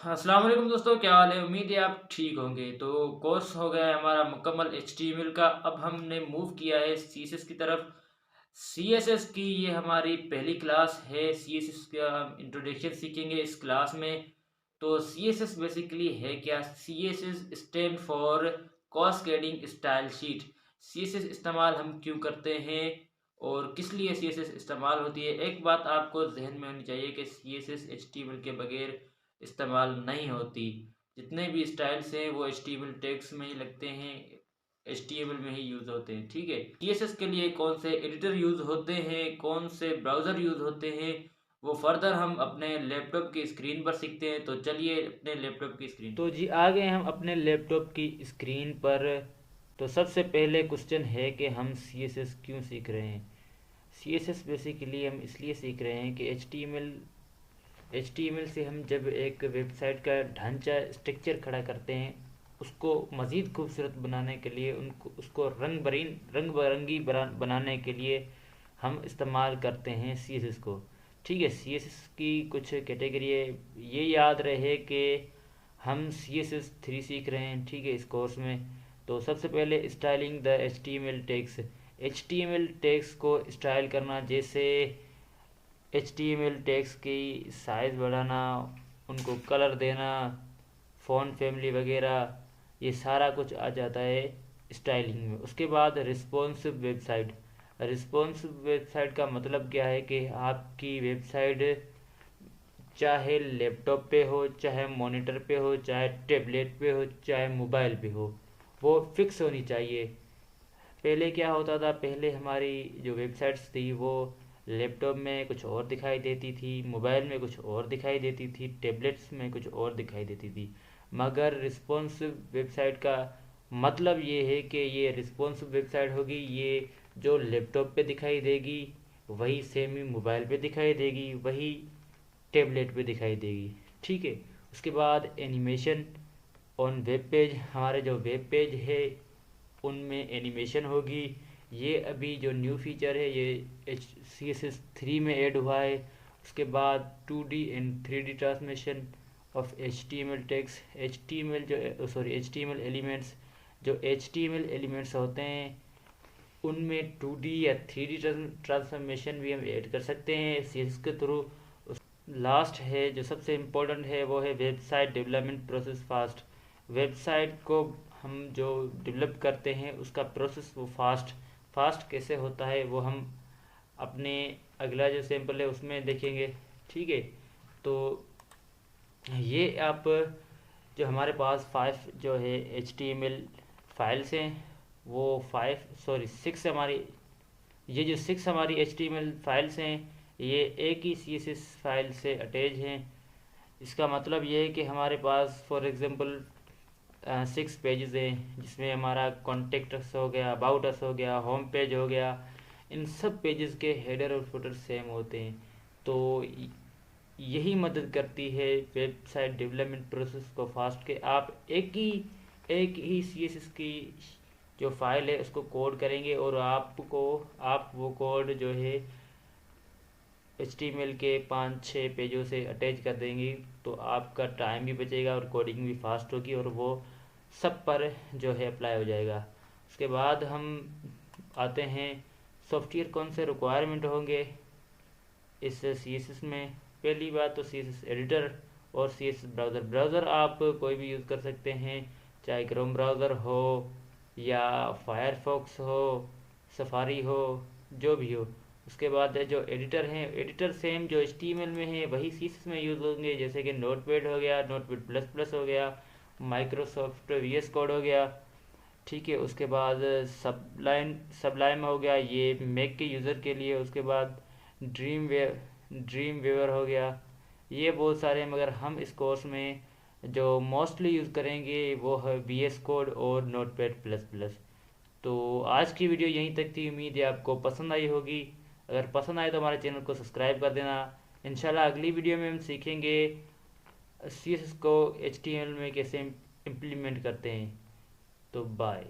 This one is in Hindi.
अस्सलाम वालेकुम दोस्तों, क्या हाल है। उम्मीद है आप ठीक होंगे। तो कोर्स हो गया है हमारा मुकम्मल HTML का। अब हमने मूव किया है CSS की तरफ। CSS की ये हमारी पहली क्लास है। CSS का हम इंट्रोडक्शन सीखेंगे इस क्लास में। तो CSS बेसिकली है क्या? CSS stand for cascading style sheet. CSS इस्तेमाल हम क्यों करते हैं और किस लिए CSS इस्तेमाल होती है। एक बात आपको जहन में होनी चाहिए कि CSS HTML के बगैर इस्तेमाल नहीं होती। जितने भी स्टाइल्स हैं वो HTML टैग्स में ही लगते हैं, HTML में ही यूज़ होते हैं। ठीक है, CSS के लिए कौन से एडिटर यूज़ होते हैं, कौन से ब्राउज़र यूज़ होते हैं, वो फर्दर हम अपने लैपटॉप की स्क्रीन पर सीखते हैं। तो चलिए अपने लैपटॉप की स्क्रीन तो जी आ गए हम अपने लैपटॉप की स्क्रीन पर। तो सबसे पहले क्वेश्चन है कि हम CSS क्यों सीख रहे हैं। CSS बेसिकली हम इसलिए सीख रहे हैं कि HTML से हम जब एक वेबसाइट का ढांचा स्ट्रक्चर खड़ा करते हैं, उसको मज़ीद खूबसूरत बनाने के लिए, उनको उसको रंग बिरंगी बनाने के लिए हम इस्तेमाल करते हैं CSS को। ठीक है, CSS की कुछ कैटेगरी है। ये याद रहे कि हम CSS 3 सीख रहे हैं, ठीक है, इस कोर्स में। तो सबसे पहले styling the HTML tags. HTML tags को स्टाइल करना, जैसे HTML टैग्स की साइज़ बढ़ाना, उनको कलर देना, फ़ॉन्ट फैमिली वगैरह, ये सारा कुछ आ जाता है स्टाइलिंग में। उसके बाद रिस्पॉन्सिव वेबसाइट। रिस्पॉन्सिव वेबसाइट का मतलब क्या है कि आपकी वेबसाइट चाहे लैपटॉप पे हो, चाहे मॉनिटर पे हो, चाहे टैबलेट पे हो, चाहे मोबाइल पे हो, वो फिक्स होनी चाहिए। पहले क्या होता था, पहले हमारी जो वेबसाइट्स थी वो लैपटॉप में कुछ और दिखाई देती थी, मोबाइल में कुछ और दिखाई देती थी, टैबलेट्स में कुछ और दिखाई देती थी। मगर रिस्पॉन्सिव वेबसाइट का मतलब ये है कि ये रिस्पॉन्सिव वेबसाइट होगी, ये जो लैपटॉप पे दिखाई देगी वही सेम ही मोबाइल पे दिखाई देगी, वही टैबलेट पे दिखाई देगी। ठीक है, उसके बाद एनिमेशन ऑन वेब पेज। हमारे जो वेब पेज है उनमें एनिमेशन होगी। ये अभी जो न्यू फीचर है ये CSS 3 में ऐड हुआ है। उसके बाद 2D and 3D transmission of HTML text. HTML elements, जो HTML एलिमेंट्स होते हैं उनमें 2D या 3D ट्रांसफॉर्मेशन भी हम ऐड कर सकते हैं CSS के थ्रू। लास्ट है जो सबसे इम्पोर्टेंट है वो है website development process fast. Website को हम जो डेवलप करते हैं उसका प्रोसेस वो फास्ट कैसे होता है वो हम अपने अगला जो सैम्पल है उसमें देखेंगे। ठीक है, तो ये आप जो हमारे पास 5 जो है HTML फाइल्स हैं, वो 6 हमारी, ये जो 6 हमारी HTML फाइल्स हैं ये एक ही CSS फाइल से अटैच हैं। इसका मतलब ये है कि हमारे पास फॉर एग्ज़ाम्पल 6 पेजेस हैं, जिसमें हमारा कॉन्टेक्ट अस हो गया, अबाउट अस हो गया, होम पेज हो गया। इन सब पेजेस के हेडर और फुटर सेम होते हैं। तो यही मदद करती है वेबसाइट डेवलपमेंट प्रोसेस को फास्ट के आप एक ही CSS की जो फाइल है उसको कोड करेंगे और आप वो कोड जो है HTML के 5-6 पेजों से अटैच कर देंगी। तो आपका टाइम भी बचेगा और कोडिंग भी फास्ट होगी और वो सब पर जो है अप्लाई हो जाएगा। उसके बाद हम आते हैं सॉफ्टवेयर कौन से रिक्वायरमेंट होंगे इस CSS में। पहली बात तो CSS एडिटर और CSS ब्राउज़र आप कोई भी यूज़ कर सकते हैं, चाहे क्रोम ब्राउज़र हो या फायरफॉक्स हो, सफारी हो, जो भी हो। उसके बाद है जो एडिटर हैं, एडिटर सेम जो HTML में है वही CSS में यूज़ होंगे, जैसे कि नोटपैड हो गया, नोटपैड प्लस प्लस हो गया, माइक्रोसॉफ्ट VS कोड हो गया। ठीक है, उसके बाद सबलाइम हो गया, ये मैक के यूज़र के लिए। उसके बाद ड्रीम वेवर हो गया। ये बहुत सारे हैं, मगर हम इस कोर्स में जो मोस्टली यूज़ करेंगे वो है VS कोड और नोटपैड प्लस प्लस। तो आज की वीडियो यहीं तक थी, उम्मीद है आपको पसंद आई होगी। अगर पसंद आए तो हमारे चैनल को सब्सक्राइब कर देना। इंशाल्लाह अगली वीडियो में हम सीखेंगे CSS को HTML में कैसे इम्प्लीमेंट करते हैं। तो बाय।